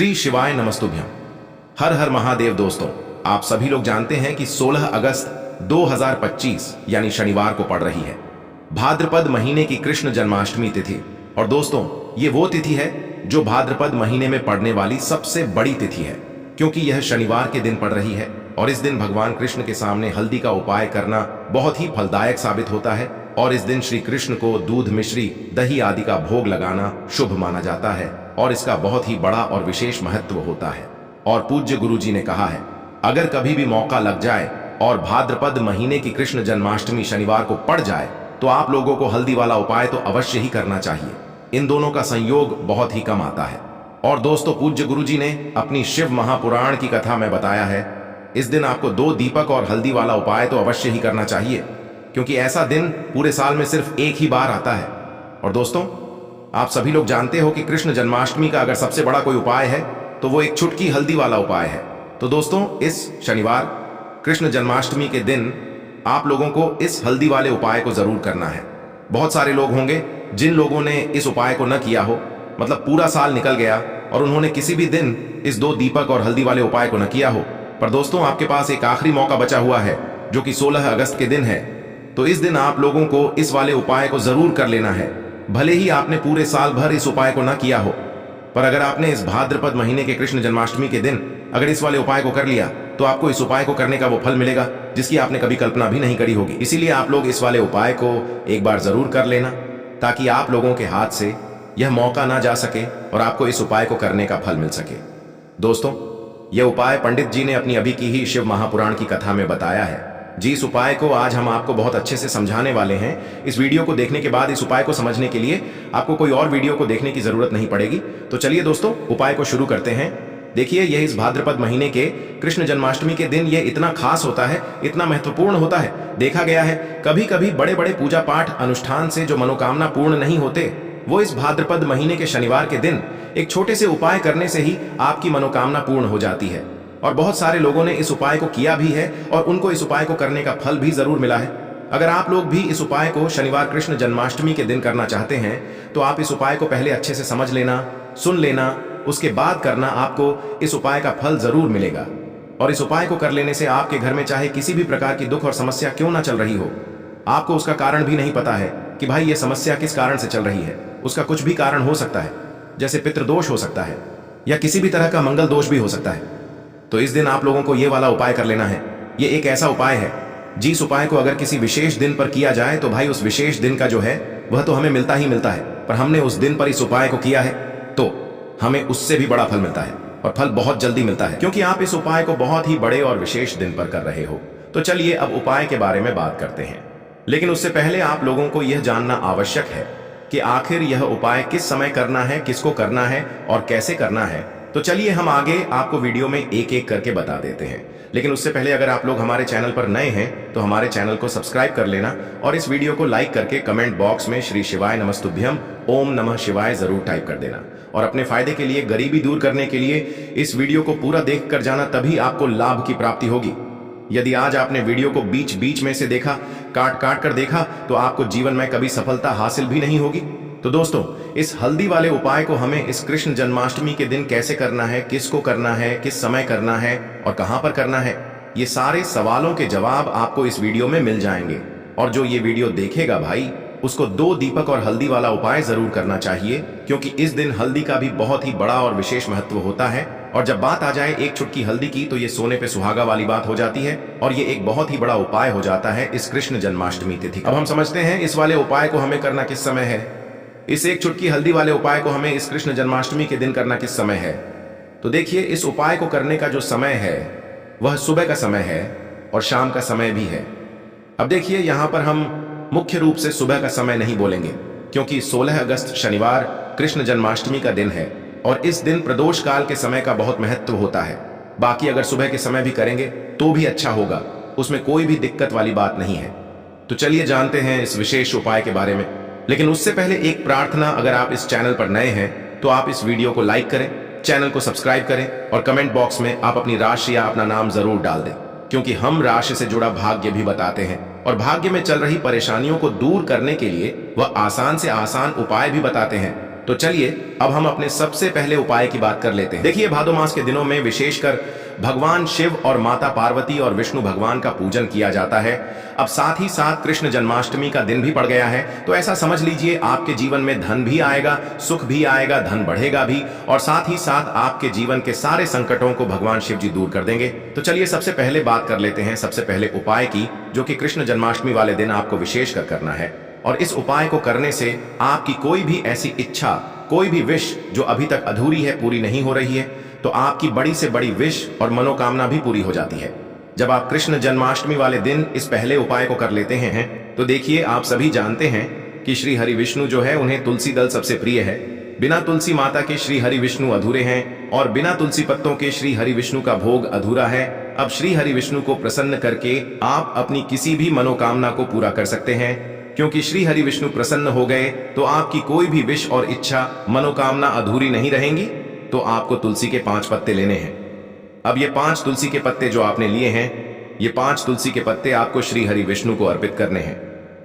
श्री शिवाय नमस्तुभ्यम। हर हर महादेव। दोस्तों, आप सभी लोग जानते हैं कि 16 अगस्त 2025 यानी शनिवार को पड़ रही है भाद्रपद महीने की कृष्ण जन्माष्टमी तिथि। और दोस्तों, ये वो तिथि है जो भाद्रपद महीने में पड़ने वाली सबसे बड़ी तिथि है, क्योंकि यह शनिवार के दिन पड़ रही है और इस दिन भगवान कृष्ण के सामने हल्दी का उपाय करना बहुत ही फलदायक साबित होता है। और इस दिन श्री कृष्ण को दूध, मिश्री, दही आदि का भोग लगाना शुभ माना जाता है और इसका बहुत ही बड़ा और विशेष महत्व होता है। और पूज्य गुरु जी ने कहा है, अगर कभी भी मौका लग जाए और भाद्रपद महीने की कृष्ण जन्माष्टमी शनिवार को पड़ जाए तो आप लोगों को हल्दी वाला उपाय तो अवश्य ही करना चाहिए। इन दोनों का संयोग बहुत ही कम आता है। और दोस्तों, पूज्य गुरु जी ने अपनी शिव महापुराण की कथा में बताया है, इस दिन आपको 2 दीपक और हल्दी वाला उपाय तो अवश्य ही करना चाहिए, क्योंकि ऐसा दिन पूरे साल में सिर्फ एक ही बार आता है। और दोस्तों, आप सभी लोग जानते हो कि कृष्ण जन्माष्टमी का अगर सबसे बड़ा कोई उपाय है तो वो एक चुटकी हल्दी वाला उपाय है। तो दोस्तों, इस शनिवार कृष्ण जन्माष्टमी के दिन आप लोगों को इस हल्दी वाले उपाय को जरूर करना है। बहुत सारे लोग होंगे जिन लोगों ने इस उपाय को न किया हो, मतलब पूरा साल निकल गया और उन्होंने किसी भी दिन इस 2 दीपक और हल्दी वाले उपाय को न किया हो। पर दोस्तों, आपके पास एक आखिरी मौका बचा हुआ है जो कि 16 अगस्त के दिन है। तो इस दिन आप लोगों को इस वाले उपाय को जरूर कर लेना है, भले ही आपने पूरे साल भर इस उपाय को ना किया हो। पर अगर आपने इस भाद्रपद महीने के कृष्ण जन्माष्टमी के दिन अगर इस वाले उपाय को कर लिया तो आपको इस उपाय को करने का वो फल मिलेगा जिसकी आपने कभी कल्पना भी नहीं करी होगी। इसीलिए आप लोग इस वाले उपाय को एक बार जरूर कर लेना, ताकि आप लोगों के हाथ से यह मौका ना जा सके और आपको इस उपाय को करने का फल मिल सके। दोस्तों, यह उपाय पंडित जी ने अपनी अभी की ही शिव महापुराण की कथा में बताया है। जी, इस उपाय को आज हम आपको बहुत अच्छे से समझाने वाले हैं। इस वीडियो को देखने के बाद इस उपाय को समझने के लिए आपको कोई और वीडियो को देखने की जरूरत नहीं पड़ेगी। तो चलिए दोस्तों, उपाय को शुरू करते हैं। देखिए, यह इस भाद्रपद महीने के कृष्ण जन्माष्टमी के दिन ये इतना खास होता है, इतना महत्वपूर्ण होता है। देखा गया है कभी कभी बड़े बड़े पूजा पाठ अनुष्ठान से जो मनोकामना पूर्ण नहीं होते, वो इस भाद्रपद महीने के शनिवार के दिन एक छोटे से उपाय करने से ही आपकी मनोकामना पूर्ण हो जाती है। और बहुत सारे लोगों ने इस उपाय को किया भी है और उनको इस उपाय को करने का फल भी जरूर मिला है। अगर आप लोग भी इस उपाय को शनिवार कृष्ण जन्माष्टमी के दिन करना चाहते हैं तो आप इस उपाय को पहले अच्छे से समझ लेना, सुन लेना, उसके बाद करना। आपको इस उपाय का फल जरूर मिलेगा। और इस उपाय को कर लेने से आपके घर में चाहे किसी भी प्रकार की दुख और समस्या क्यों ना चल रही हो, आपको उसका कारण भी नहीं पता है कि भाई ये समस्या किस कारण से चल रही है। उसका कुछ भी कारण हो सकता है, जैसे पितृदोष हो सकता है या किसी भी तरह का मंगल दोष भी हो सकता है। तो इस दिन आप लोगों को ये वाला उपाय कर लेना है। ये एक ऐसा उपाय है जिस उपाय को अगर किसी विशेष दिन पर किया जाए तो भाई उस विशेष दिन का जो है वह तो हमें मिलता ही मिलता है, पर हमने उस दिन पर इस उपाय को किया है तो हमें उससे भी बड़ा फल मिलता है और फल बहुत जल्दी मिलता है, क्योंकि आप इस उपाय को बहुत ही बड़े और विशेष दिन पर कर रहे हो। तो चलिए अब उपाय के बारे में बात करते हैं, लेकिन उससे पहले आप लोगों को यह जानना आवश्यक है कि आखिर यह उपाय किस समय करना है, किसको करना है और कैसे करना है। तो चलिए हम आगे आपको वीडियो में एक एक करके बता देते हैं। लेकिन उससे पहले अगर आप लोग हमारे चैनल पर नए हैं तो हमारे चैनल को सब्सक्राइब कर लेना और इस वीडियो को लाइक करके कमेंट बॉक्स में श्री शिवाय नमस्तुभ्यम, ओम नमः शिवाय जरूर टाइप कर देना। और अपने फायदे के लिए, गरीबी दूर करने के लिए इस वीडियो को पूरा देख कर जाना, तभी आपको लाभ की प्राप्ति होगी। यदि आज आपने वीडियो को बीच बीच में से देखा, काट काट कर देखा, तो आपको जीवन में कभी सफलता हासिल भी नहीं होगी। तो दोस्तों, इस हल्दी वाले उपाय को हमें इस कृष्ण जन्माष्टमी के दिन कैसे करना है, किसको करना है, किस समय करना है और कहां पर करना है, ये सारे सवालों के जवाब आपको इस वीडियो में मिल जाएंगे। और जो ये वीडियो देखेगा भाई, उसको 2 दीपक और हल्दी वाला उपाय जरूर करना चाहिए, क्योंकि इस दिन हल्दी का भी बहुत ही बड़ा और विशेष महत्व होता है। और जब बात आ जाए एक चुटकी हल्दी की तो ये सोने पे सुहागा वाली बात हो जाती है और ये एक बहुत ही बड़ा उपाय हो जाता है इस कृष्ण जन्माष्टमी तिथि। अब हम समझते हैं इस वाले उपाय को हमें करना किस समय है। इस एक चुटकी हल्दी वाले उपाय को हमें इस कृष्ण जन्माष्टमी के दिन करना किस समय है। तो देखिए, इस उपाय को करने का जो समय है वह सुबह का समय है और शाम का समय भी है। अब देखिए, यहां पर हम मुख्य रूप से सुबह का समय नहीं बोलेंगे, क्योंकि 16 अगस्त शनिवार कृष्ण जन्माष्टमी का दिन है और इस दिन प्रदोष काल के समय का बहुत महत्व होता है। बाकी अगर सुबह के समय भी करेंगे तो भी अच्छा होगा, उसमें कोई भी दिक्कत वाली बात नहीं है। तो चलिए जानते हैं इस विशेष उपाय के बारे में। लेकिन उससे पहले एक प्रार्थना, अगर आप इस चैनल पर नए हैं तो आप इस वीडियो को लाइक करें, चैनल को सब्सक्राइब करें और कमेंट बॉक्स में आप अपनी राशि या अपना नाम जरूर डाल दें, क्योंकि हम राशि से जुड़ा भाग्य भी बताते हैं और भाग्य में चल रही परेशानियों को दूर करने के लिए वह आसान से आसान उपाय भी बताते हैं। तो चलिए अब हम अपने सबसे पहले उपाय की बात कर लेते हैं। देखिए, भादो मास के दिनों में विशेषकर भगवान शिव और माता पार्वती और विष्णु भगवान का पूजन किया जाता है। अब साथ ही साथ कृष्ण जन्माष्टमी का दिन भी पड़ गया है, तो ऐसा समझ लीजिए आपके जीवन में धन भी आएगा, सुख भी आएगा, धन बढ़ेगा भी, और साथ ही साथ आपके जीवन के सारे संकटों को भगवान शिव जी दूर कर देंगे। तो चलिए सबसे पहले बात कर लेते हैं सबसे पहले उपाय की, जो कि कृष्ण जन्माष्टमी वाले दिन आपको विशेष कर करना है। और इस उपाय को करने से आपकी कोई भी ऐसी इच्छा, कोई भी विश जो अभी तक अधूरी है, पूरी नहीं हो रही है, तो आपकी बड़ी से बड़ी विश और मनोकामना भी पूरी हो जाती है जब आप कृष्ण जन्माष्टमी वाले दिन इस पहले उपाय को कर लेते हैं। तो देखिए, आप सभी जानते हैं कि श्री हरि विष्णु जो है, उन्हें तुलसी दल सबसे प्रिय है। बिना तुलसी माता के श्री हरि विष्णु अधूरे हैं और बिना तुलसी पत्तों के श्री हरि विष्णु का भोग अधूरा है। अब श्री हरि विष्णु को प्रसन्न करके आप अपनी किसी भी मनोकामना को पूरा कर सकते हैं, क्योंकि श्री हरि विष्णु प्रसन्न हो गए तो आपकी कोई भी विश और इच्छा, मनोकामना अधूरी नहीं रहेंगी। तो आपको तुलसी के 5 पत्ते लेने हैं। अब ये 5 तुलसी के पत्ते जो आपने लिए हैं, ये 5 तुलसी के पत्ते आपको श्री हरि विष्णु को अर्पित करने हैं,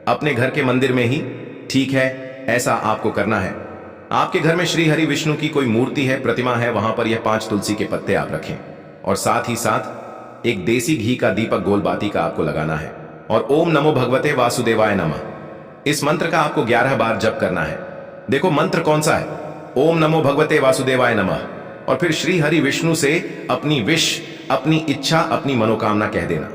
अपने घर के मंदिर में ही। ठीक है, ऐसा आपको करना है। आपके घर में श्री हरि विष्णु की कोई मूर्ति है, प्रतिमा है, वहां पर यह 5 तुलसी के पत्ते आप रखें, और साथ ही साथ एक देसी घी का दीपक गोलबाती का आपको लगाना है, और ओम नमो भगवते वासुदेवाय नमः इस मंत्र का आपको 11 बार जप करना है। देखो मंत्र कौन सा है, ओम नमो भगवते वासुदेवाय नमः, और फिर श्री हरि विष्णु से अपनी विश, अपनी इच्छा, अपनी मनोकामना कह देना,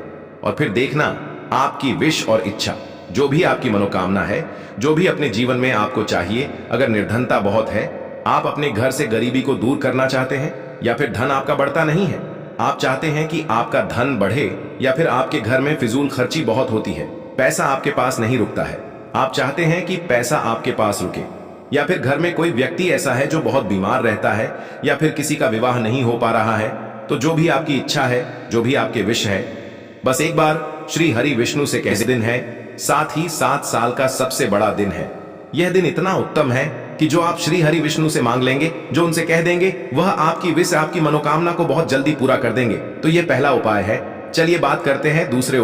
और फिर देखना आपकी विश और इच्छा, जो भी आपकी मनोकामना है, जो भी अपने जीवन में आपको चाहिए। अगर निर्धनता बहुत है, आप अपने घर से गरीबी को दूर करना चाहते हैं, या फिर धन आपका बढ़ता नहीं है, आप चाहते हैं कि आपका धन बढ़े, या फिर आपके घर में फिजूल खर्ची बहुत होती है, पैसा आपके पास नहीं रुकता है, आप चाहते हैं कि पैसा आपके पास रुके, या फिर घर में कोई व्यक्ति ऐसा है जो बहुत बीमार रहता है, या फिर किसी का विवाह नहीं हो पा रहा है, तो जो भी आपकी इच्छा है, जो भी आपके विश है, बस एक बार श्री हरि विष्णु से कह। दिन है, साथ ही 7 साल का सबसे बड़ा दिन है। यह दिन इतना उत्तम है कि जो आप श्री हरि विष्णु से मांग लेंगे, जो उनसे कह देंगे, वह आपकी विश, आपकी मनोकामना को बहुत जल्दी पूरा कर देंगे। तो यह पहला उपाय है। चलिए बात करते हैं दूसरे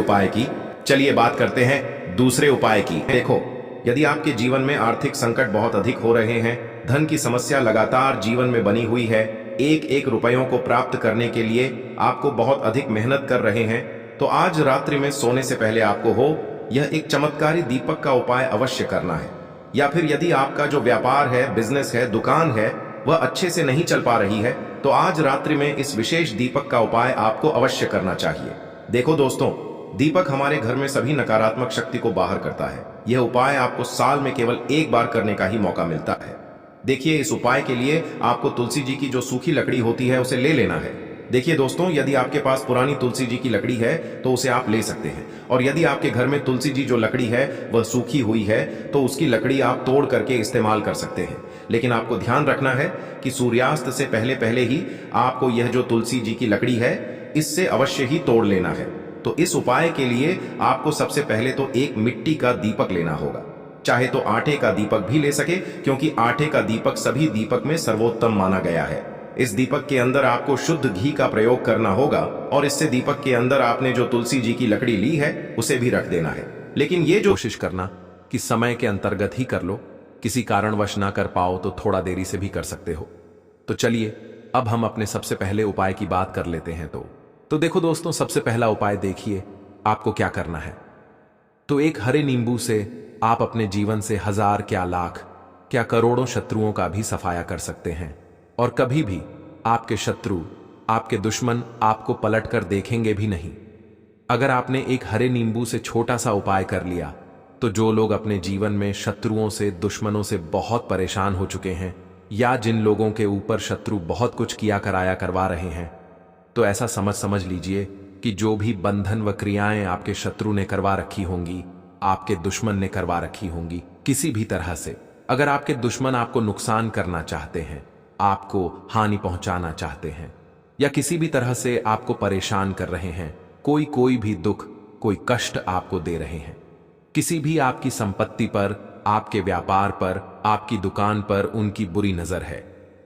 उपाय की। देखो, यदि आपके जीवन में आर्थिक संकट बहुत अधिक हो रहे हैं, धन की समस्या लगातार जीवन में बनी हुई है, एक एक रुपयों को प्राप्त करने के लिए आपको बहुत अधिक मेहनत कर रहे हैं, तो आज रात्रि में सोने से पहले आपको हो यह एक चमत्कारी दीपक का उपाय अवश्य करना है। या फिर यदि आपका जो व्यापार है, बिजनेस है, दुकान है, वह अच्छे से नहीं चल पा रही है, तो आज रात्रि में इस विशेष दीपक का उपाय आपको अवश्य करना चाहिए। देखो दोस्तों, दीपक हमारे घर में सभी नकारात्मक शक्ति को बाहर करता है। यह उपाय आपको साल में केवल एक बार करने का ही मौका मिलता है। देखिए, इस उपाय के लिए आपको तुलसी जी की जो सूखी लकड़ी होती है, उसे ले लेना है। देखिए दोस्तों, यदि आपके पास पुरानी तुलसी जी की लकड़ी है तो उसे आप ले सकते हैं, और यदि आपके घर में तुलसी जी जो लकड़ी है वह सूखी हुई है, तो उसकी लकड़ी आप तोड़ करके इस्तेमाल कर सकते हैं। लेकिन आपको ध्यान रखना है कि सूर्यास्त से पहले पहले ही आपको यह जो तुलसी जी की लकड़ी है, इससे अवश्य ही तोड़ लेना है। तो इस उपाय के लिए आपको सबसे पहले तो एक मिट्टी का दीपक लेना होगा, चाहे तो आटे का दीपक भी ले सके, क्योंकि आटे का दीपक सभी दीपक में सर्वोत्तम माना गया है। इस दीपक के अंदर आपको शुद्ध घी का प्रयोग करना होगा, और इससे दीपक के अंदर आपने जो तुलसी जी की लकड़ी ली है उसे भी रख देना है। लेकिन ये जो कोशिश करना कि समय के अंतर्गत ही कर लो, किसी कारणवश ना कर पाओ तो थोड़ा देरी से भी कर सकते हो। तो चलिए अब हम अपने सबसे पहले उपाय की बात कर लेते हैं। तो देखो दोस्तों, सबसे पहला उपाय देखिए आपको क्या करना है। तो एक हरे नींबू से आप अपने जीवन से 1000 क्या लाख क्या करोड़ों शत्रुओं का भी सफाया कर सकते हैं, और कभी भी आपके शत्रु, आपके दुश्मन आपको पलटकर देखेंगे भी नहीं। अगर आपने एक हरे नींबू से छोटा सा उपाय कर लिया, तो जो लोग अपने जीवन में शत्रुओं से, दुश्मनों से बहुत परेशान हो चुके हैं, या जिन लोगों के ऊपर शत्रु बहुत कुछ किया कराया करवा रहे हैं, तो ऐसा समझ लीजिए कि जो भी बंधन व क्रियाएं आपके शत्रु ने करवा रखी होंगी, आपके दुश्मन ने करवा रखी होंगी, किसी भी तरह से अगर आपके दुश्मन आपको नुकसान करना चाहते हैं, आपको हानि पहुंचाना चाहते हैं, या किसी भी तरह से आपको परेशान कर रहे हैं, कोई भी दुख, कोई कष्ट आपको दे रहे हैं, किसी भी आपकी संपत्ति पर, आपके व्यापार पर, आपकी दुकान पर उनकी बुरी नजर है,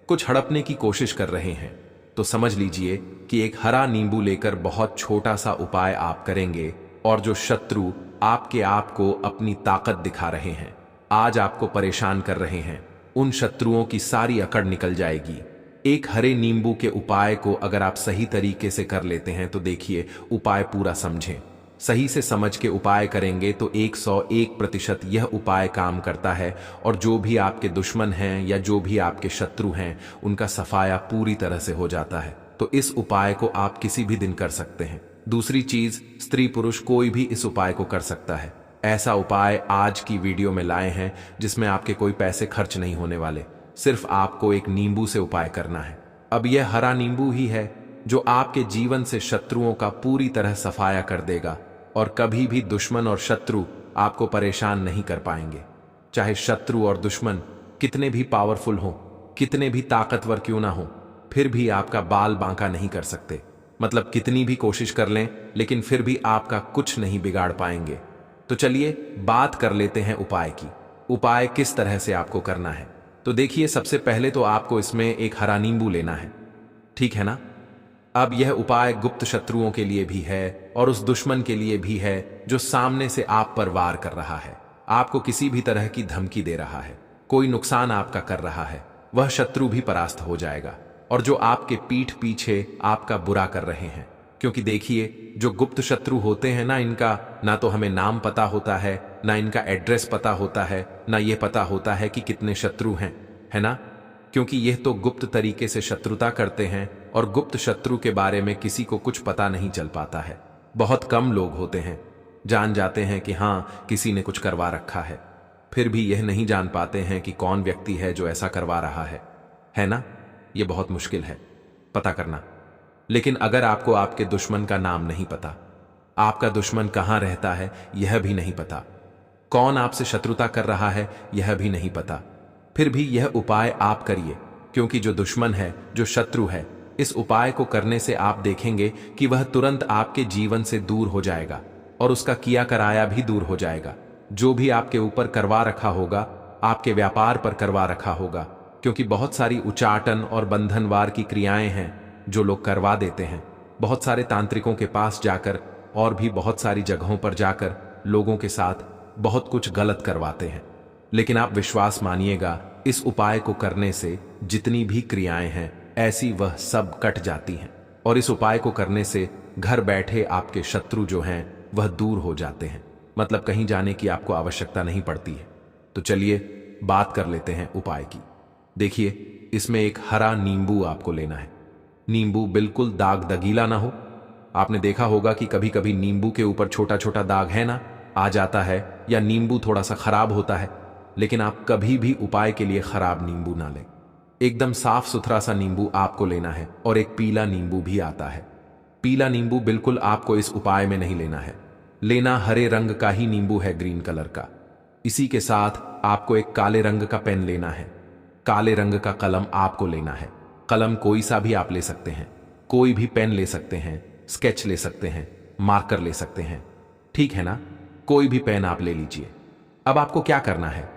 कुछ हड़पने की कोशिश कर रहे हैं, तो समझ लीजिए कि एक हरा नींबू लेकर बहुत छोटा सा उपाय आप करेंगे, और जो शत्रु आपके आप को अपनी ताकत दिखा रहे हैं, आज आपको परेशान कर रहे हैं, उन शत्रुओं की सारी अकड़ निकल जाएगी। एक हरे नींबू के उपाय को अगर आप सही तरीके से कर लेते हैं तो देखिए, उपाय पूरा समझें। सही से समझ के उपाय करेंगे तो 101% यह उपाय काम करता है और जो भी आपके दुश्मन हैं या जो भी आपके शत्रु हैं उनका सफाया पूरी तरह से हो जाता है। तो इस उपाय को आप किसी भी दिन कर सकते हैं। दूसरी चीज, स्त्री पुरुष कोई भी इस उपाय को कर सकता है। ऐसा उपाय आज की वीडियो में लाए हैं जिसमें आपके कोई पैसे खर्च नहीं होने वाले, सिर्फ आपको एक नींबू से उपाय करना है। अब यह हरा नींबू ही है जो आपके जीवन से शत्रुओं का पूरी तरह सफाया कर देगा और कभी भी दुश्मन और शत्रु आपको परेशान नहीं कर पाएंगे। चाहे शत्रु और दुश्मन कितने भी पावरफुल हों, कितने भी ताकतवर क्यों ना हो, फिर भी आपका बाल बांका नहीं कर सकते। मतलब कितनी भी कोशिश कर लें लेकिन फिर भी आपका कुछ नहीं बिगाड़ पाएंगे। तो चलिए बात कर लेते हैं उपाय की। उपाय किस तरह से आपको करना है तो देखिए, सबसे पहले तो आपको इसमें एक हरा नींबू लेना है, ठीक है ना। अब यह उपाय गुप्त शत्रुओं के लिए भी है और उस दुश्मन के लिए भी है जो सामने से आप पर वार कर रहा है, आपको किसी भी तरह की धमकी दे रहा है, कोई नुकसान आपका कर रहा है, वह शत्रु भी परास्त हो जाएगा। और जो आपके पीठ पीछे आपका बुरा कर रहे हैं, क्योंकि देखिए जो गुप्त शत्रु होते हैं ना, इनका ना तो हमें नाम पता होता है, ना इनका एड्रेस पता होता है, ना ये पता होता है कि कितने शत्रु हैं, है ना। क्योंकि यह तो गुप्त तरीके से शत्रुता करते हैं और गुप्त शत्रु के बारे में किसी को कुछ पता नहीं चल पाता है। बहुत कम लोग होते हैं जान जाते हैं कि हाँ किसी ने कुछ करवा रखा है, फिर भी यह नहीं जान पाते हैं कि कौन व्यक्ति है जो ऐसा करवा रहा है ना। यह बहुत मुश्किल है पता करना। लेकिन अगर आपको आपके दुश्मन का नाम नहीं पता, आपका दुश्मन कहाँ रहता है यह भी नहीं पता, कौन आपसे शत्रुता कर रहा है यह भी नहीं पता, फिर भी यह उपाय आप करिए। क्योंकि जो दुश्मन है, जो शत्रु है, इस उपाय को करने से आप देखेंगे कि वह तुरंत आपके जीवन से दूर हो जाएगा और उसका किया कराया भी दूर हो जाएगा। जो भी आपके ऊपर करवा रखा होगा, आपके व्यापार पर करवा रखा होगा, क्योंकि बहुत सारी उचाटन और बंधनवार की क्रियाएं हैं जो लोग करवा देते हैं। बहुत सारे तांत्रिकों के पास जाकर और भी बहुत सारी जगहों पर जाकर लोगों के साथ बहुत कुछ गलत करवाते हैं। लेकिन आप विश्वास मानिएगा, इस उपाय को करने से जितनी भी क्रियाएं हैं ऐसी वह सब कट जाती हैं और इस उपाय को करने से घर बैठे आपके शत्रु जो हैं वह दूर हो जाते हैं। मतलब कहीं जाने की आपको आवश्यकता नहीं पड़ती है। तो चलिए बात कर लेते हैं उपाय की। देखिए, इसमें एक हरा नींबू आपको लेना है। नींबू बिल्कुल दाग दगीला ना हो। आपने देखा होगा कि कभी कभी नींबू के ऊपर छोटा छोटा दाग है ना, आ जाता है, या नींबू थोड़ा सा खराब होता है। लेकिन आप कभी भी उपाय के लिए खराब नींबू ना लें। एकदम साफ सुथरा सा नींबू आपको लेना है। और एक पीला नींबू भी आता है। पीला नींबू बिल्कुल आपको इस उपाय में नहीं लेना है। लेना हरे रंग का ही नींबू है, ग्रीन कलर का। इसी के साथ आपको एक काले रंग का पेन लेना है। काले रंग का कलम आपको लेना है। कलम कोई सा भी आप ले सकते हैं, कोई भी पेन ले सकते हैं, स्केच ले सकते हैं, मार्कर ले सकते हैं, ठीक है ना। कोई भी पेन आप ले लीजिए। अब आपको क्या करना है,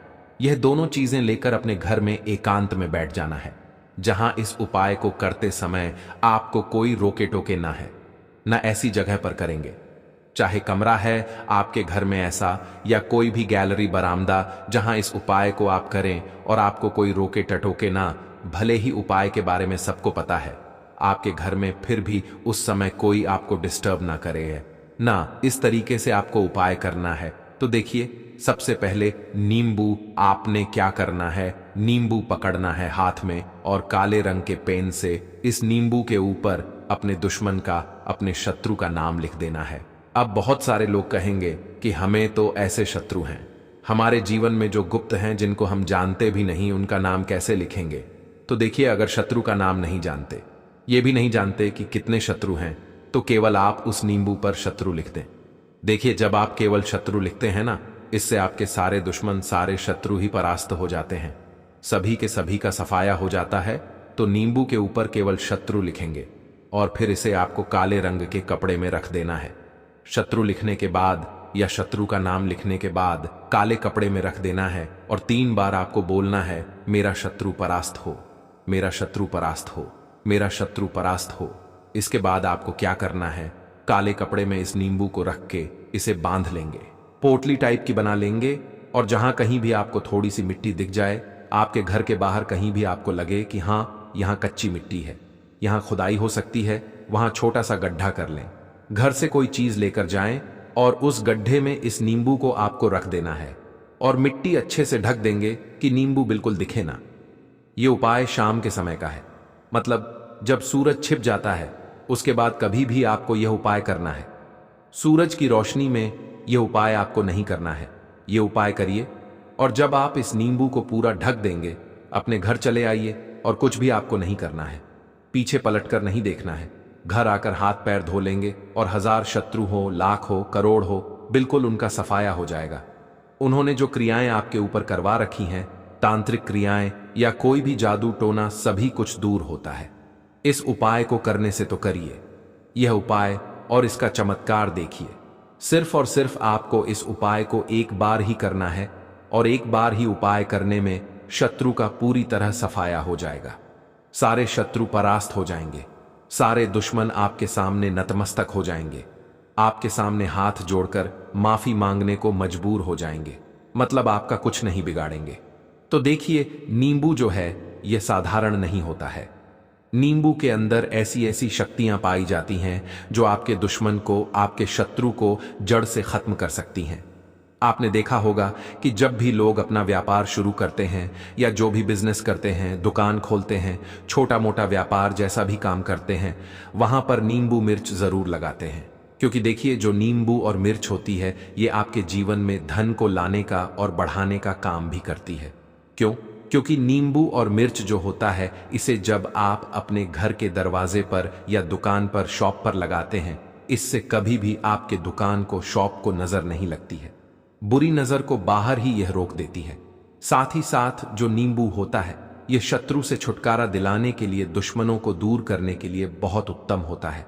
यह दोनों चीजें लेकर अपने घर में एकांत में बैठ जाना है, जहां इस उपाय को करते समय आपको कोई रोके टोके ना है, ना ऐसी जगह पर करेंगे। चाहे कमरा है आपके घर में ऐसा, या कोई भी गैलरी बरामदा जहां इस उपाय को आप करें और आपको कोई रोके टटोके ना। भले ही उपाय के बारे में सबको पता है आपके घर में, फिर भी उस समय कोई आपको डिस्टर्ब ना करे है ना। इस तरीके से आपको उपाय करना है। तो देखिए, सबसे पहले नींबू आपने क्या करना है, नींबू पकड़ना है हाथ में और काले रंग के पेन से इस नींबू के ऊपर अपने दुश्मन का, अपने शत्रु का नाम लिख देना है। अब बहुत सारे लोग कहेंगे कि हमें तो ऐसे शत्रु हैं, हमारे जीवन में जो गुप्त हैं, जिनको हम जानते भी नहीं, उनका नाम कैसे लिखेंगे। तो देखिए, अगर शत्रु का नाम नहीं जानते, ये भी नहीं जानते कि कितने शत्रु हैं, तो केवल आप उस नींबू पर शत्रु लिख दें। देखिए, जब आप केवल शत्रु लिखते हैं ना, इससे आपके सारे दुश्मन, सारे शत्रु ही परास्त हो जाते हैं, सभी के सभी का सफाया हो जाता है। तो नींबू के ऊपर केवल शत्रु लिखेंगे और फिर इसे आपको काले रंग के कपड़े में रख देना है। शत्रु लिखने के बाद या शत्रु का नाम लिखने के बाद काले कपड़े में रख देना है और 3 बार आपको बोलना है, मेरा शत्रु परास्त हो, मेरा शत्रु परास्त हो, मेरा शत्रु परास्त हो। इसके बाद आपको क्या करना है, काले कपड़े में इस नींबू को रख के इसे बांध लेंगे, पोटली टाइप की बना लेंगे और जहां कहीं भी आपको थोड़ी सी मिट्टी दिख जाए, आपके घर के बाहर कहीं भी आपको लगे कि हाँ, यहाँ कच्ची मिट्टी है, यहाँ खुदाई हो सकती है, वहाँ छोटा सा गड्ढा कर लें। घर से कोई चीज लेकर जाएं और उस गड्ढे में इस नींबू को आपको रख देना है और मिट्टी अच्छे से ढक देंगे कि नींबू बिल्कुल दिखे ना। ये उपाय शाम के समय का है, मतलब जब सूरज छिप जाता है उसके बाद कभी भी आपको यह उपाय करना है। सूरज की रोशनी में यह उपाय आपको नहीं करना है। यह उपाय करिए और जब आप इस नींबू को पूरा ढक देंगे, अपने घर चले आइए और कुछ भी आपको नहीं करना है, पीछे पलटकर नहीं देखना है। घर आकर हाथ पैर धो लेंगे और 1000 शत्रु हो, लाख हो, करोड़ हो, बिल्कुल उनका सफाया हो जाएगा। उन्होंने जो क्रियाएं आपके ऊपर करवा रखी हैं, तांत्रिक क्रियाएं या कोई भी जादू टोना, सभी कुछ दूर होता है। इस उपाय को करने से तो करिए यह उपाय और इसका चमत्कार देखिए। सिर्फ और सिर्फ आपको इस उपाय को एक बार ही करना है और एक बार ही उपाय करने में शत्रु का पूरी तरह सफाया हो जाएगा। सारे शत्रु परास्त हो जाएंगे, सारे दुश्मन आपके सामने नतमस्तक हो जाएंगे, आपके सामने हाथ जोड़कर माफी मांगने को मजबूर हो जाएंगे, मतलब आपका कुछ नहीं बिगाड़ेंगे। तो देखिए, नींबू जो है यह साधारण नहीं होता है। नींबू के अंदर ऐसी ऐसी शक्तियां पाई जाती हैं जो आपके दुश्मन को, आपके शत्रु को जड़ से खत्म कर सकती हैं। आपने देखा होगा कि जब भी लोग अपना व्यापार शुरू करते हैं या जो भी बिजनेस करते हैं, दुकान खोलते हैं, छोटा मोटा व्यापार जैसा भी काम करते हैं, वहां पर नींबू मिर्च जरूर लगाते हैं। क्योंकि देखिए, जो नींबू और मिर्च होती है ये आपके जीवन में धन को लाने का और बढ़ाने का काम भी करती है। क्यों? क्योंकि नींबू और मिर्च जो होता है, इसे जब आप अपने घर के दरवाजे पर या दुकान पर, शॉप पर लगाते हैं, इससे कभी भी आपके दुकान को, शॉप को नजर नहीं लगती है। बुरी नजर को बाहर ही यह रोक देती है। साथ ही साथ जो नींबू होता है यह शत्रु से छुटकारा दिलाने के लिए, दुश्मनों को दूर करने के लिए बहुत उत्तम होता है।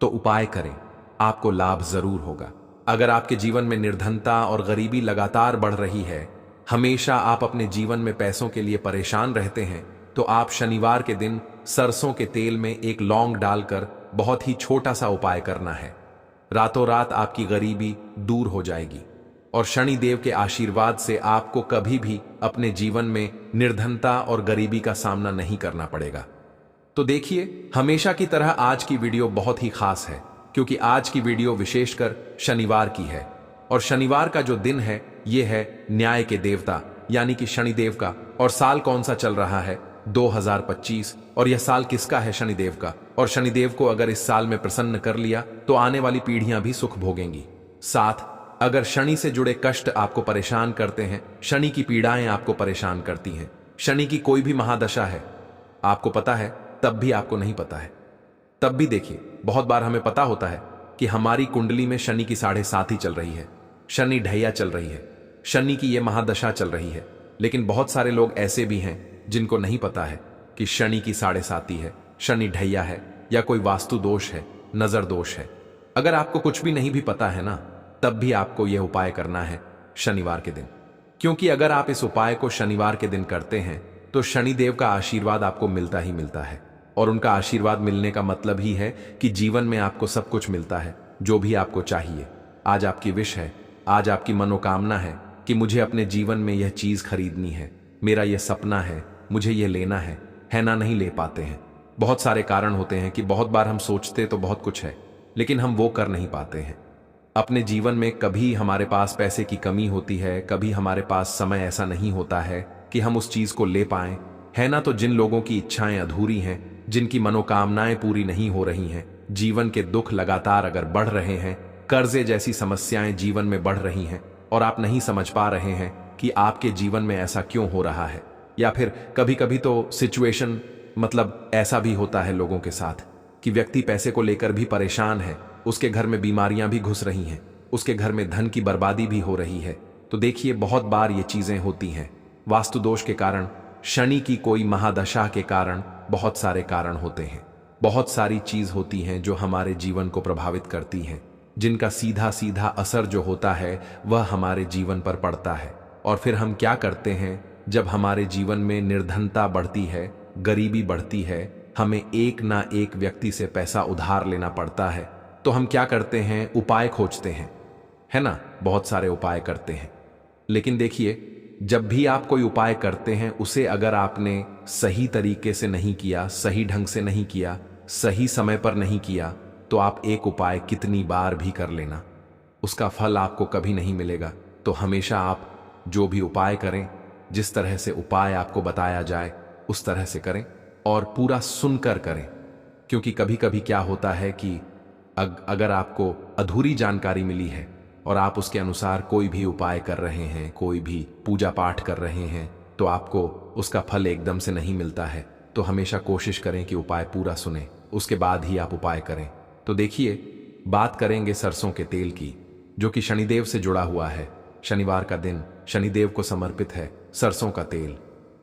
तो उपाय करें, आपको लाभ जरूर होगा। अगर आपके जीवन में निर्धनता और गरीबी लगातार बढ़ रही है, हमेशा आप अपने जीवन में पैसों के लिए परेशान रहते हैं, तो आप शनिवार के दिन सरसों के तेल में एक लौंग डालकर बहुत ही छोटा सा उपाय करना है। रातों रात आपकी गरीबी दूर हो जाएगी और शनि देव के आशीर्वाद से आपको कभी भी अपने जीवन में निर्धनता और गरीबी का सामना नहीं करना पड़ेगा। तो देखिए, हमेशा की तरह आज की वीडियो बहुत ही खास है, क्योंकि आज की वीडियो विशेषकर शनिवार की है और शनिवार का जो दिन है ये है न्याय के देवता यानी कि शनिदेव का। और साल कौन सा चल रहा है? 2025। और यह साल किसका है? शनिदेव का। और शनिदेव को अगर इस साल में प्रसन्न कर लिया तो आने वाली पीढ़ियां भी सुख भोगेंगी। साथ अगर शनि से जुड़े कष्ट आपको परेशान करते हैं, शनि की पीड़ाएं आपको परेशान करती हैं, शनि की कोई भी महादशा है, आपको पता है तब भी आपको नहीं पता है, तब भी देखिए, बहुत बार हमें पता होता है कि हमारी कुंडली में शनि की 7.5 ही चल रही है, शनि ढैया चल रही है, शनि की यह महादशा चल रही है। लेकिन बहुत सारे लोग ऐसे भी हैं जिनको नहीं पता है कि शनि की 7.5 है, शनि ढैया है या कोई वास्तु दोष है, नजर दोष है। अगर आपको कुछ भी नहीं भी पता है ना, तब भी आपको यह उपाय करना है शनिवार के दिन। क्योंकि अगर आप इस उपाय को शनिवार के दिन करते हैं तो शनिदेव का आशीर्वाद आपको मिलता ही मिलता है। और उनका आशीर्वाद मिलने का मतलब ही है कि जीवन में आपको सब कुछ मिलता है जो भी आपको चाहिए। आज आपकी विश है, आज आपकी मनोकामना है कि मुझे अपने जीवन में यह चीज खरीदनी है, मेरा यह सपना है, मुझे यह लेना है ना, नहीं ले पाते हैं। बहुत सारे कारण होते हैं कि बहुत बार हम सोचते तो बहुत कुछ है लेकिन हम वो कर नहीं पाते हैं। अपने जीवन में कभी हमारे पास पैसे की कमी होती है, कभी हमारे पास समय ऐसा नहीं होता है कि हम उस चीज को ले पाएं, है ना। तो जिन लोगों की इच्छाएं अधूरी हैं, जिनकी मनोकामनाएं पूरी नहीं हो रही हैं, जीवन के दुख लगातार अगर बढ़ रहे हैं, कर्जे जैसी समस्याएं जीवन में बढ़ रही हैं और आप नहीं समझ पा रहे हैं कि आपके जीवन में ऐसा क्यों हो रहा है, या फिर कभी कभी तो सिचुएशन, मतलब ऐसा भी होता है लोगों के साथ कि व्यक्ति पैसे को लेकर भी परेशान है, उसके घर में बीमारियां भी घुस रही हैं, उसके घर में धन की बर्बादी भी हो रही है। तो देखिए, बहुत बार ये चीजें होती हैं वास्तु दोष के कारण, शनि की कोई महादशा के कारण, बहुत सारे कारण होते हैं। बहुत सारी चीज होती हैं जो हमारे जीवन को प्रभावित करती हैं, जिनका सीधा सीधा असर जो होता है वह हमारे जीवन पर पड़ता है। और फिर हम क्या करते हैं, जब हमारे जीवन में निर्धनता बढ़ती है, गरीबी बढ़ती है, हमें एक ना एक व्यक्ति से पैसा उधार लेना पड़ता है, तो हम क्या करते हैं? उपाय खोजते हैं, है ना। बहुत सारे उपाय करते हैं, लेकिन देखिए, जब भी आप कोई उपाय करते हैं उसे अगर आपने सही तरीके से नहीं किया, सही ढंग से नहीं किया, सही समय पर नहीं किया, तो आप एक उपाय कितनी बार भी कर लेना, उसका फल आपको कभी नहीं मिलेगा। तो हमेशा आप जो भी उपाय करें, जिस तरह से उपाय आपको बताया जाए उस तरह से करें और पूरा सुनकर करें। क्योंकि कभी कभी क्या होता है कि अगर आपको अधूरी जानकारी मिली है और आप उसके अनुसार कोई भी उपाय कर रहे हैं, कोई भी पूजा पाठ कर रहे हैं, तो आपको उसका फल एकदम से नहीं मिलता है। तो हमेशा कोशिश करें कि उपाय पूरा सुने, उसके बाद ही आप उपाय करें। तो देखिए, बात करेंगे सरसों के तेल की, जो कि शनिदेव से जुड़ा हुआ है। शनिवार का दिन शनिदेव को समर्पित है। सरसों का तेल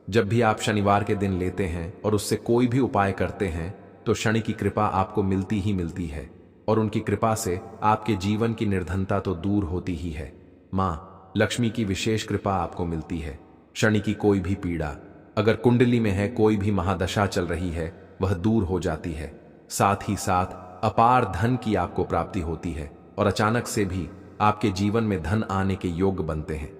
जब भी आप शनिवार के दिन लेते हैं और उससे कोई भी उपाय करते हैं, तो शनि की कृपा आपको मिलती ही मिलती है और उनकी कृपा से आपके जीवन की निर्धनता तो दूर होती ही है। माँ लक्ष्मी की विशेष कृपा आपको मिलती है। शनि की कोई भी पीड़ा अगर कुंडली में है, कोई भी महादशा चल रही है, वह दूर हो जाती है। साथ ही साथ अपार धन की आपको प्राप्ति होती है और अचानक से भी आपके जीवन में धन आने के योग्य बनते हैं,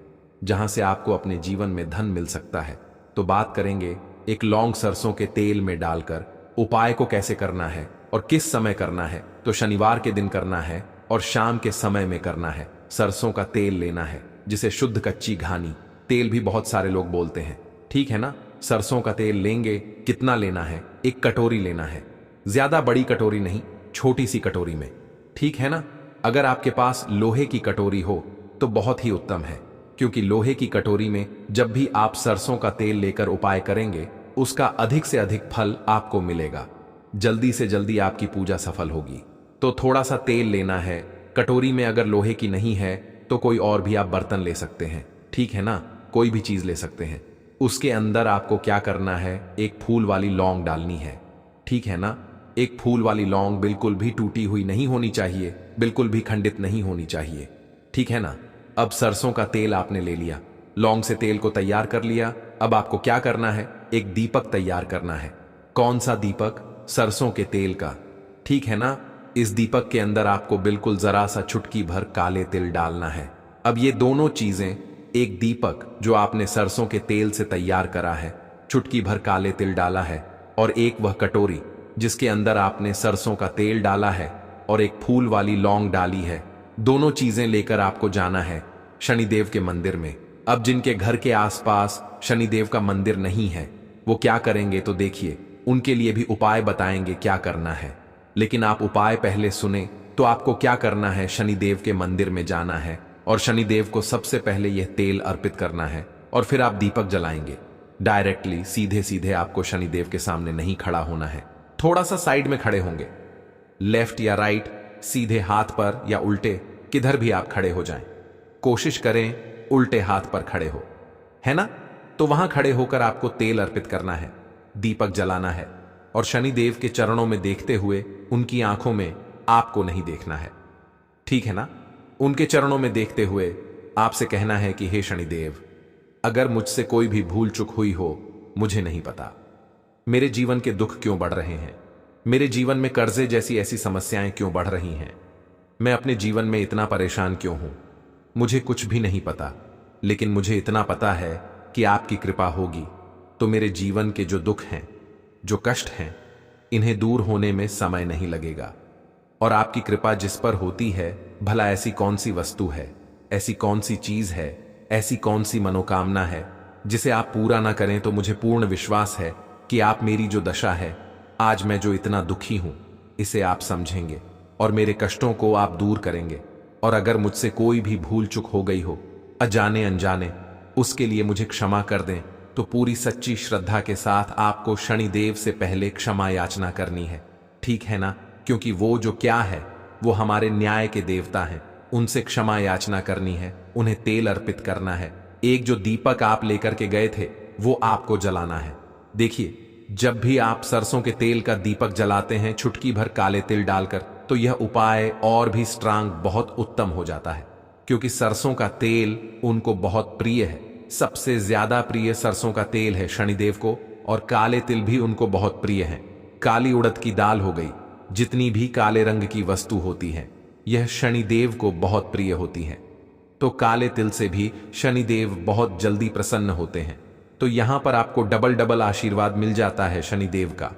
जहां से आपको अपने जीवन में धन मिल सकता है। तो बात करेंगे एक लौंग सरसों के तेल में डालकर उपाय को कैसे करना है और किस समय करना है। तो शनिवार के दिन करना है और शाम के समय में करना है। सरसों का तेल लेना है, जिसे शुद्ध कच्ची घानी तेल भी बहुत सारे लोग बोलते हैं, ठीक है ना। सरसों का तेल लेंगे, कितना लेना है? एक कटोरी लेना है, ज्यादा बड़ी कटोरी नहीं, छोटी सी कटोरी में, ठीक है ना। अगर आपके पास लोहे की कटोरी हो तो बहुत ही उत्तम है, क्योंकि लोहे की कटोरी में जब भी आप सरसों का तेल लेकर उपाय करेंगे, उसका अधिक से अधिक फल आपको मिलेगा। जल्दी से जल्दी आपकी पूजा सफल होगी। तो थोड़ा सा तेल लेना है। कटोरी में अगर लोहे की नहीं है तो कोई और भी आप बर्तन ले सकते हैं, ठीक है ना, कोई भी चीज ले सकते हैं। उसके अंदर आपको क्या करना है, एक फूल वाली लौंग डालनी है, ठीक है ना। एक फूल वाली लौंग बिल्कुल भी टूटी हुई नहीं होनी चाहिए, बिल्कुल भी खंडित नहीं होनी चाहिए, ठीक है ना। अब सरसों का तेल आपने ले लिया, लौंग से तेल को तैयार कर लिया। अब आपको क्या करना है, एक दीपक तैयार करना है। कौन सा दीपक? सरसों के तेल का, ठीक है ना। इस दीपक के अंदर आपको बिल्कुल जरा सा चुटकी भर काले तिल डालना है। अब ये दोनों चीजें, एक दीपक जो आपने सरसों के तेल से तैयार करा है, चुटकी भर काले तिल डाला है, और एक वह कटोरी जिसके अंदर आपने सरसों का तेल डाला है और एक फूल वाली लौंग डाली है, दोनों चीजें लेकर आपको जाना है शनिदेव के मंदिर में। अब जिनके घर के आसपास शनिदेव का मंदिर नहीं है, वो क्या करेंगे, तो देखिए, उनके लिए भी उपाय बताएंगे क्या करना है। लेकिन आप उपाय पहले सुने। तो आपको क्या करना है, शनिदेव के मंदिर में जाना है और शनिदेव को सबसे पहले यह तेल अर्पित करना है और फिर आप दीपक जलाएंगे। डायरेक्टली सीधे सीधे आपको शनिदेव के सामने नहीं खड़ा होना है, थोड़ा सा साइड में खड़े होंगे, लेफ्ट या राइट, सीधे हाथ पर या उल्टे, किधर भी आप खड़े हो जाएं। कोशिश करें उल्टे हाथ पर खड़े हो, है ना। तो वहां खड़े होकर आपको तेल अर्पित करना है, दीपक जलाना है और शनिदेव के चरणों में देखते हुए, उनकी आंखों में आपको नहीं देखना है, ठीक है ना। उनके चरणों में देखते हुए आपसे कहना है कि हे शनिदेव, अगर मुझसे कोई भी भूल चूक हुई हो, मुझे नहीं पता। मेरे जीवन के दुख क्यों बढ़ रहे हैं, मेरे जीवन में कर्जे जैसी ऐसी समस्याएं क्यों बढ़ रही हैं, मैं अपने जीवन में इतना परेशान क्यों हूं, मुझे कुछ भी नहीं पता। लेकिन मुझे इतना पता है कि आपकी कृपा होगी तो मेरे जीवन के जो दुख हैं, जो कष्ट हैं, इन्हें दूर होने में समय नहीं लगेगा। और आपकी कृपा जिस पर होती है, भला ऐसी कौन सी वस्तु है, ऐसी कौन सी चीज है, ऐसी कौन सी मनोकामना है जिसे आप पूरा ना करें। तो मुझे पूर्ण विश्वास है कि आप मेरी जो दशा है, आज मैं जो इतना दुखी हूं, इसे आप समझेंगे और मेरे कष्टों को आप दूर करेंगे। और अगर मुझसे कोई भी भूल चूक हो गई हो, अजाने अनजाने, उसके लिए मुझे क्षमा कर दें। तो पूरी सच्ची श्रद्धा के साथ आपको शनिदेव से पहले क्षमा याचना करनी है, ठीक है ना। क्योंकि वो जो क्या है, वो हमारे न्याय के देवता हैं, उनसे क्षमा याचना करनी है, उन्हें तेल अर्पित करना है। एक जो दीपक आप लेकर के गए थे, वो आपको जलाना है। देखिए, जब भी आप सरसों के तेल का दीपक जलाते हैं चुटकी भर काले तिल डालकर, तो यह उपाय और भी स्ट्रांग, बहुत उत्तम हो जाता है। क्योंकि सरसों का तेल उनको बहुत प्रिय है, सबसे ज्यादा प्रिय सरसों का तेल है शनिदेव को, और काले तिल भी उनको बहुत प्रिय हैं। काली उड़द की दाल हो गई, जितनी भी काले रंग की वस्तु होती है, यह शनिदेव को बहुत प्रिय होती है। तो काले तिल से भी शनिदेव बहुत जल्दी प्रसन्न होते हैं। तो यहां पर आपको डबल डबल आशीर्वाद मिल जाता है शनिदेव का,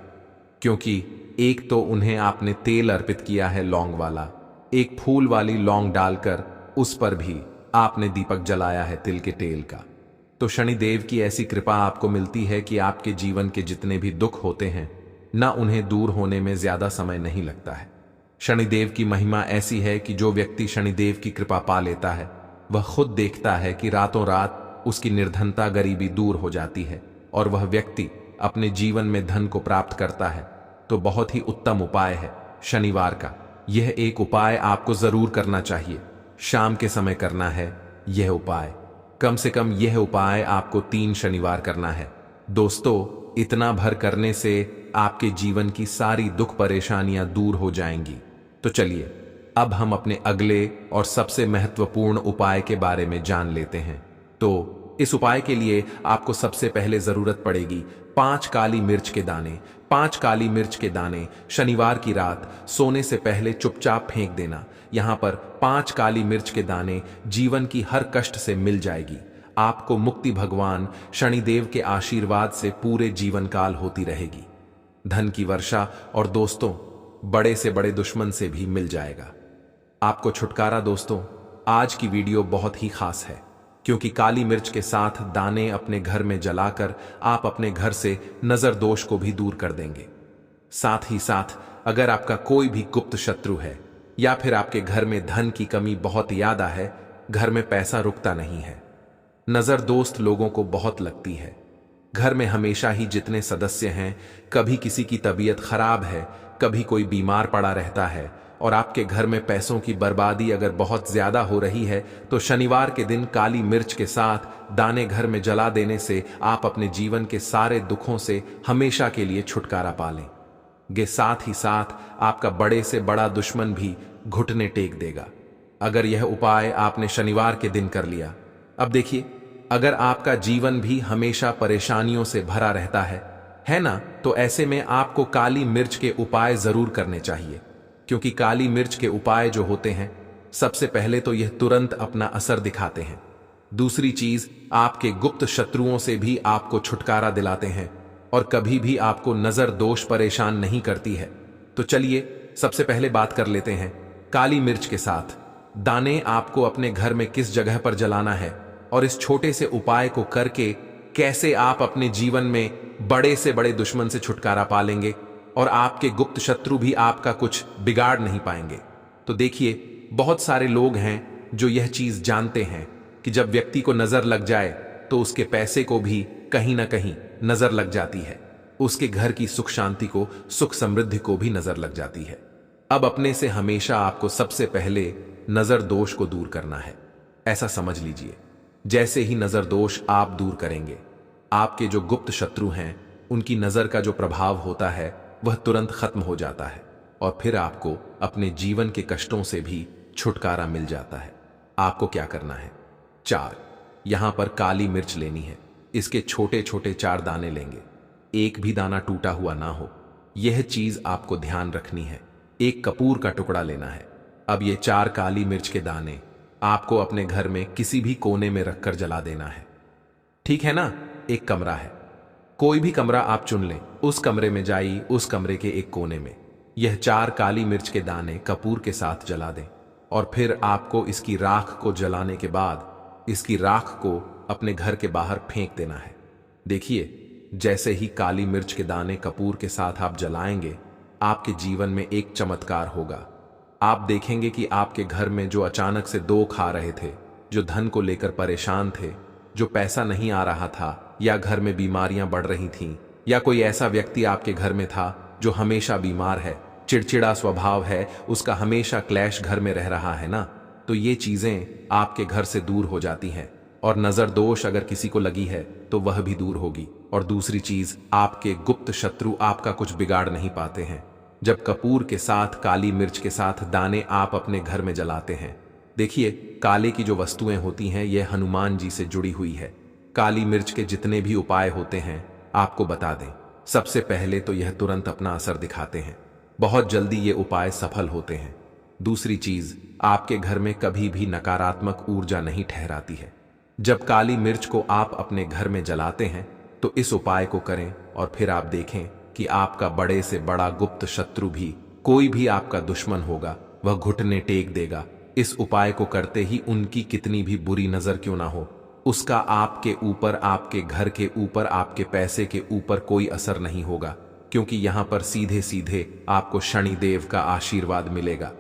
क्योंकि एक तो उन्हें आपने तेल अर्पित किया है लौंग वाला, एक फूल वाली लौंग डालकर उस पर भी आपने दीपक जलाया है तिल के तेल का। तो शनिदेव की ऐसी कृपा आपको मिलती है कि आपके जीवन के जितने भी दुख होते हैं ना, उन्हें दूर होने में ज्यादा समय नहीं लगता है। शनिदेव की महिमा ऐसी है कि जो व्यक्ति शनिदेव की कृपा पा लेता है वह खुद देखता है कि रातों रात उसकी निर्धनता गरीबी दूर हो जाती है और वह व्यक्ति अपने जीवन में धन को प्राप्त करता है। तो बहुत ही उत्तम उपाय है शनिवार का। यह एक उपाय आपको जरूर करना चाहिए, शाम के समय करना है यह उपाय। कम से कम यह उपाय आपको 3 शनिवार करना है। दोस्तों, इतना भर करने से आपके जीवन की सारी दुख परेशानियां दूर हो जाएंगी। तो चलिए अब हम अपने अगले और सबसे महत्वपूर्ण उपाय के बारे में जान लेते हैं। तो इस उपाय के लिए आपको सबसे पहले जरूरत पड़ेगी 5 काली मिर्च के दाने। 5 काली मिर्च के दाने शनिवार की रात सोने से पहले चुपचाप फेंक देना। यहां पर 5 काली मिर्च के दाने जीवन की हर कष्ट से मिल जाएगी। आपको मुक्ति भगवान शनिदेव के आशीर्वाद से पूरे जीवन काल होती रहेगी। धन की वर्षा और दोस्तों बड़े से बड़े दुश्मन से भी मिल जाएगा आपको छुटकारा। दोस्तों, आज की वीडियो बहुत ही खास है क्योंकि काली मिर्च के साथ दाने अपने घर में जलाकर आप अपने घर से नजर दोष को भी दूर कर देंगे। साथ ही साथ अगर आपका कोई भी गुप्त शत्रु है या फिर आपके घर में धन की कमी बहुत ज्यादा है, घर में पैसा रुकता नहीं है, नजर दोस्त लोगों को बहुत लगती है, घर में हमेशा ही जितने सदस्य हैं कभी किसी की तबीयत खराब है, कभी कोई बीमार पड़ा रहता है और आपके घर में पैसों की बर्बादी अगर बहुत ज्यादा हो रही है, तो शनिवार के दिन काली मिर्च के साथ दाने घर में जला देने से आप अपने जीवन के सारे दुखों से हमेशा के लिए छुटकारा पा लेंगे। साथ ही साथ आपका बड़े से बड़ा दुश्मन भी घुटने टेक देगा अगर यह उपाय आपने शनिवार के दिन कर लिया। अब देखिए, अगर आपका जीवन भी हमेशा परेशानियों से भरा रहता है ना, तो ऐसे में आपको काली मिर्च के उपाय जरूर करने चाहिए, क्योंकि काली मिर्च के उपाय जो होते हैं सबसे पहले तो यह तुरंत अपना असर दिखाते हैं। दूसरी चीज, आपके गुप्त शत्रुओं से भी आपको छुटकारा दिलाते हैं और कभी भी आपको नजर दोष परेशान नहीं करती है। तो चलिए सबसे पहले बात कर लेते हैं काली मिर्च के साथ दाने आपको अपने घर में किस जगह पर जलाना है और इस छोटे से उपाय को करके कैसे आप अपने जीवन में बड़े से बड़े दुश्मन से छुटकारा पा लेंगे और आपके गुप्त शत्रु भी आपका कुछ बिगाड़ नहीं पाएंगे। तो देखिए, बहुत सारे लोग हैं जो यह चीज जानते हैं कि जब व्यक्ति को नजर लग जाए तो उसके पैसे को भी कहीं ना कहीं नजर लग जाती है, उसके घर की सुख शांति को, सुख समृद्धि को भी नजर लग जाती है। अब अपने से हमेशा आपको सबसे पहले नजर दोष को दूर करना है। ऐसा समझ लीजिए, जैसे ही नजर दोष आप दूर करेंगे, आपके जो गुप्त शत्रु हैं उनकी नजर का जो प्रभाव होता है वह तुरंत खत्म हो जाता है और फिर आपको अपने जीवन के कष्टों से भी छुटकारा मिल जाता है। आपको क्या करना है, 4 यहां पर काली मिर्च लेनी है। इसके छोटे छोटे 4 दाने लेंगे, एक भी दाना टूटा हुआ ना हो, यह चीज आपको ध्यान रखनी है। एक कपूर का टुकड़ा लेना है। अब ये 4 काली मिर्च के दाने आपको अपने घर में किसी भी कोने में रखकर जला देना है, ठीक है ना। एक कमरा है, कोई भी कमरा आप चुन लें, उस कमरे में जाइए, उस कमरे के एक कोने में यह 4 काली मिर्च के दाने कपूर के साथ जला दें और फिर आपको इसकी राख को जलाने के बाद इसकी राख को अपने घर के बाहर फेंक देना है। देखिए, जैसे ही काली मिर्च के दाने कपूर के साथ आप जलाएंगे, आपके जीवन में एक चमत्कार होगा। आप देखेंगे कि आपके घर में जो अचानक से दुख आ रहे थे, जो धन को लेकर परेशान थे, जो पैसा नहीं आ रहा था, या घर में बीमारियां बढ़ रही थीं, या कोई ऐसा व्यक्ति आपके घर में था जो हमेशा बीमार है, चिड़चिड़ा स्वभाव है, उसका हमेशा क्लेश घर में रह रहा है ना, तो ये चीजें आपके घर से दूर हो जाती हैं। और नजर दोष अगर किसी को लगी है तो वह भी दूर होगी। और दूसरी चीज, आपके गुप्त शत्रु आपका कुछ बिगाड़ नहीं पाते हैं जब कपूर के साथ काली मिर्च के साथ दाने आप अपने घर में जलाते हैं। देखिए, काले की जो वस्तुएं होती हैं ये हनुमान जी से जुड़ी हुई है। काली मिर्च के जितने भी उपाय होते हैं आपको बता दें, सबसे पहले तो यह तुरंत अपना असर दिखाते हैं, बहुत जल्दी ये उपाय सफल होते हैं। दूसरी चीज, आपके घर में कभी भी नकारात्मक ऊर्जा नहीं ठहराती है। जब काली मिर्च को आप अपने घर में जलाते हैं तो इस उपाय को करें और फिर आप देखें कि आपका बड़े से बड़ा गुप्त शत्रु भी, कोई भी आपका दुश्मन होगा, वह घुटने टेक देगा। इस उपाय को करते ही उनकी कितनी भी बुरी नजर क्यों ना हो, उसका आपके ऊपर, आपके घर के ऊपर, आपके पैसे के ऊपर कोई असर नहीं होगा, क्योंकि यहां पर सीधे सीधे आपको शनिदेव का आशीर्वाद मिलेगा।